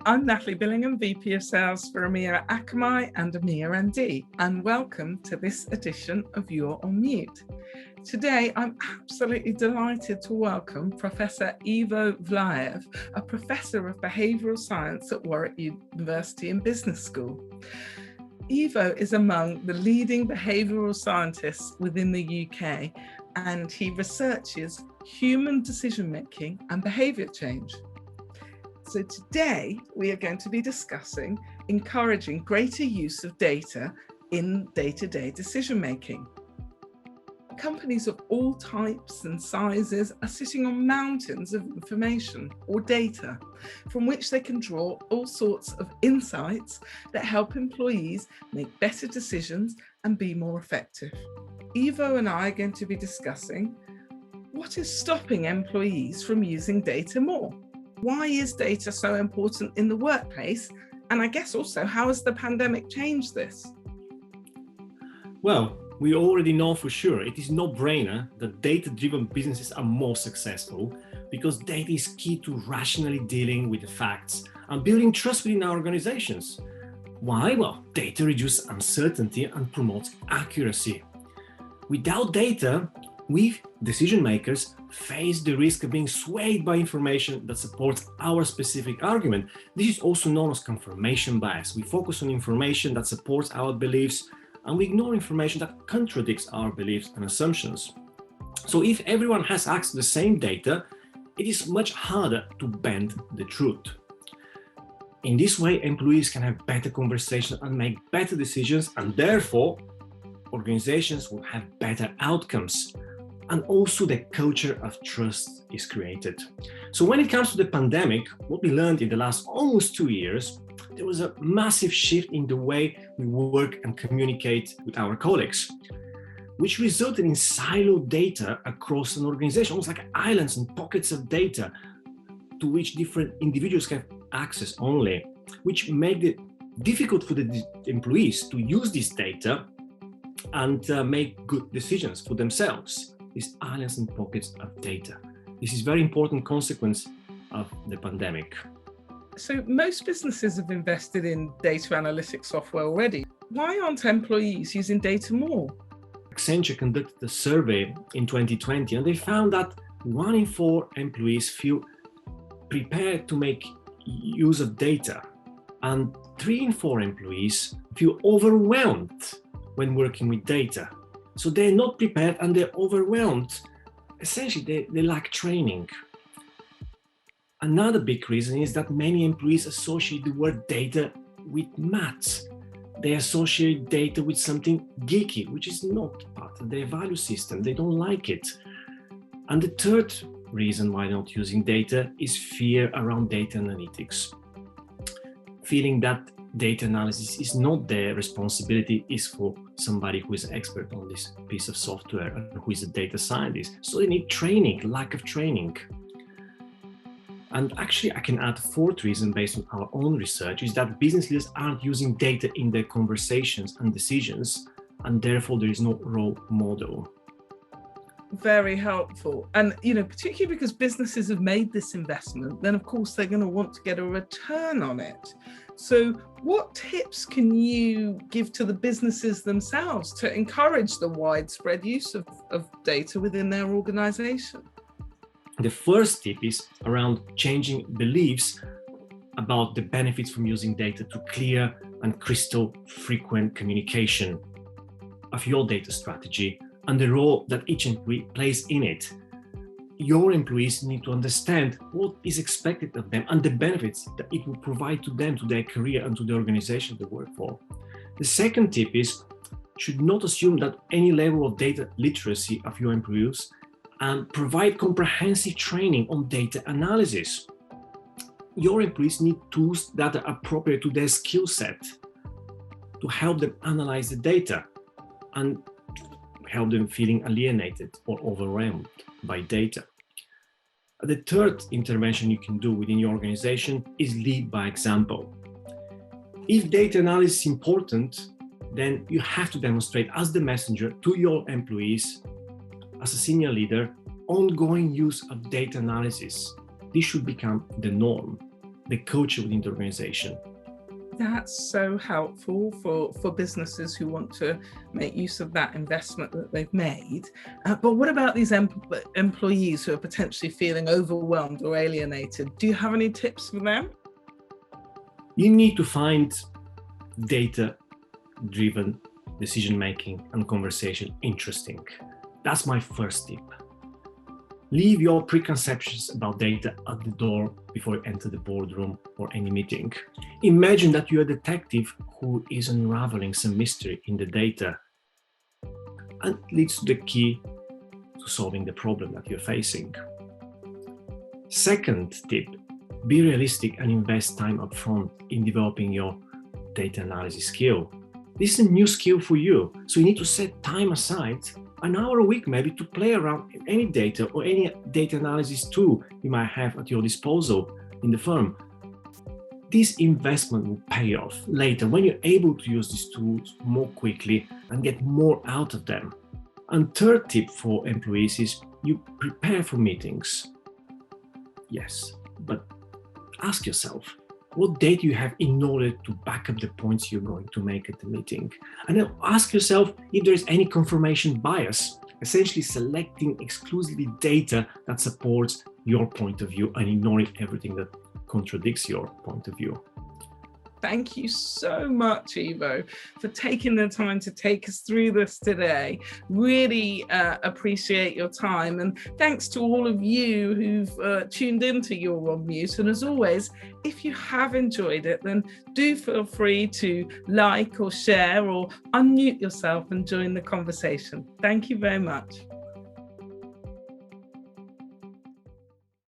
I'm Natalie Billingham, VP of Sales for EMEA at Akamai and EMEA MD, and welcome to this edition of You're on Mute. Today, I'm absolutely delighted to welcome Professor Ivo Vlaev, a Professor of Behavioural Science at Warwick University and Business School. Ivo is among the leading behavioural scientists within the UK, and he researches human decision-making and behaviour change. So today we are going to be discussing encouraging greater use of data in day-to-day decision-making. Companies of all types and sizes are sitting on mountains of information or data from which they can draw all sorts of insights that help employees make better decisions and be more effective. Ivo and I are going to be discussing what is stopping employees from using data more. Why is data so important in the workplace? And I guess also, how has the pandemic changed this? Well, we already know for sure it is no-brainer that data-driven businesses are more successful because data is key to rationally dealing with the facts and building trust within our organizations. Why? Well, data reduces uncertainty and promotes accuracy. Without data, we, decision makers, face the risk of being swayed by information that supports our specific argument. This is also known as confirmation bias. We focus on information that supports our beliefs and we ignore information that contradicts our beliefs and assumptions. So if everyone has access to the same data, it is much harder to bend the truth. In this way, employees can have better conversations and make better decisions, and therefore, organizations will have better outcomes. And also the culture of trust is created. So when it comes to the pandemic, what we learned in the last almost 2 years, there was a massive shift in the way we work and communicate with our colleagues, which resulted in siloed data across an organization, almost like islands and pockets of data to which different individuals have access only, which made it difficult for the employees to use this data and make good decisions for themselves. These islands and pockets of data. This is a very important consequence of the pandemic. So most businesses have invested in data analytics software already. Why aren't employees using data more? Accenture conducted a survey in 2020 and they found that 1 in 4 employees feel prepared to make use of data, and 3 in 4 employees feel overwhelmed when working with data. So they're not prepared and they're overwhelmed. Essentially, they lack training. Another big reason is that many employees associate the word data with maths. They associate data with something geeky, which is not part of their value system. They don't like it. And the third reason why not using data is fear around data analytics. Feeling that data analysis is not their responsibility, is for somebody who is expert on this piece of software and who is a data scientist. So they need training, lack of training. And actually, I can add a fourth reason based on our own research is that business leaders aren't using data in their conversations and decisions, and therefore there is no role model. Very helpful. And, particularly because businesses have made this investment, then of course they're going to want to get a return on it. So what tips can you give to the businesses themselves to encourage the widespread use of data within their organization? The first tip is around changing beliefs about the benefits from using data to clear and crystal frequent communication of your data strategy and the role that each employee plays in it. Your employees need to understand what is expected of them and the benefits that it will provide to them, to their career and to the organization they work for. The second tip is, should not assume that any level of data literacy of your employees and provide comprehensive training on data analysis. Your employees need tools that are appropriate to their skill set to help them analyze the data and help them feeling alienated or overwhelmed by data. The third intervention you can do within your organization is lead by example. If data analysis is important, then you have to demonstrate as the messenger to your employees, as a senior leader, ongoing use of data analysis. This should become the norm. the culture within the organization. That's so helpful for businesses who want to make use of that investment that they've made. But what about these employees who are potentially feeling overwhelmed or alienated? Do you have any tips for them? You need to find data-driven decision-making and conversation interesting. That's my first tip. Leave your preconceptions about data at the door before you enter the boardroom or any meeting. Imagine that you're a detective who is unraveling some mystery in the data and leads to the key to solving the problem that you're facing. Second tip, be realistic and invest time up front in developing your data analysis skill. This is a new skill for you, so you need to set time aside, an hour a week maybe, to play around with any data or any data analysis tool you might have at your disposal in the firm. This investment will pay off later when you're able to use these tools more quickly and get more out of them. And third tip for employees is you prepare for meetings. Yes, but ask yourself, what data you have in order to back up the points you're going to make at the meeting? And then ask yourself if there is any confirmation bias, essentially selecting exclusively data that supports your point of view and ignoring everything that contradicts your point of view. Thank you so much, Ivo, for taking the time to take us through this today. Really appreciate your time. And thanks to all of you who've tuned into You're on Mute. And as always, if you have enjoyed it, then do feel free to like or share or unmute yourself and join the conversation. Thank you very much.